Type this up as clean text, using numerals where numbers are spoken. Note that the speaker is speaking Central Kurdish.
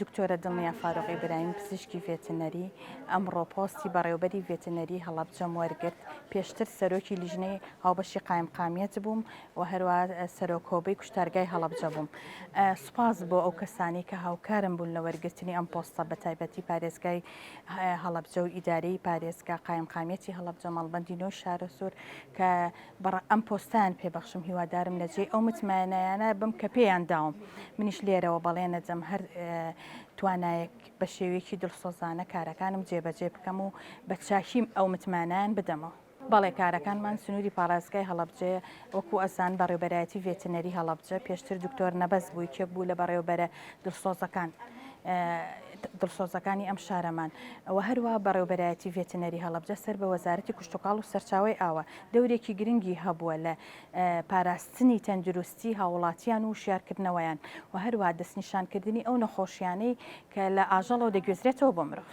دکتۆرە دڵنیا فاروقی برایم پزیشکی ڤێتنەری ئەمڕۆ پۆستی بەڕێوەبەری ڤێتنەری هەڵەبجەم وەرگرت. پێشتر سەرۆکی لیژنەی هاوبەشی قایمقامیەت بووم و هەروە سەرۆکۆبەی کوشتارگای هەڵەبجە بووم. سوپاس بۆ ئەو کەسانی کە هاوکارم بوون لە وەرگرتنی ئەم پۆستە، بە تایبەتی پارێزگای هەڵەبجە و ئیدارەی پارێزگا قایمقامیەتی هەڵەبجە مەڵبەندی نۆ شارە سوور کە ئەم پۆستان پێبەخشم. هیوادارم لە جێ ئەو متمانایانە بم کە پێیان داوم. منیش لێرەوە بەڵێنەجەم هەر توانایەک بە شێوەیەکی دڵسۆزانە کارەکانم جێبەجێ بکەم و بە چاکیم ئەو متمانیان بدەمەوە. بەڵێ کارەکانمان سنووری پاڵازگای هەڵەبجە وەکو ئەزان بەڕێوەبەرایەتی ڤێتنەری هەڵەبجە پێشتر دکتۆر نەبەز بووی کێک بوو لە بەڕێوەبەرە دڵسۆزەکانی ئەم شارەمان و هەروە بەڕێوەبەرایەتی ڤێتنەری هەڵەبجە سەر بە وەزارەتی کوشتوکاڵ و سەرچاوەی ئاوە دەورێکی گرنگی هەبووە لە پاراستنی تەندروستی هاوڵاتیان و شیارکردنەوەیان و هەروە دەستنیشانکردنی ئەو نەخۆشیانەی کە لە ئاژەڵەوە دەگوێزرێتەوە بۆ مرۆڤ.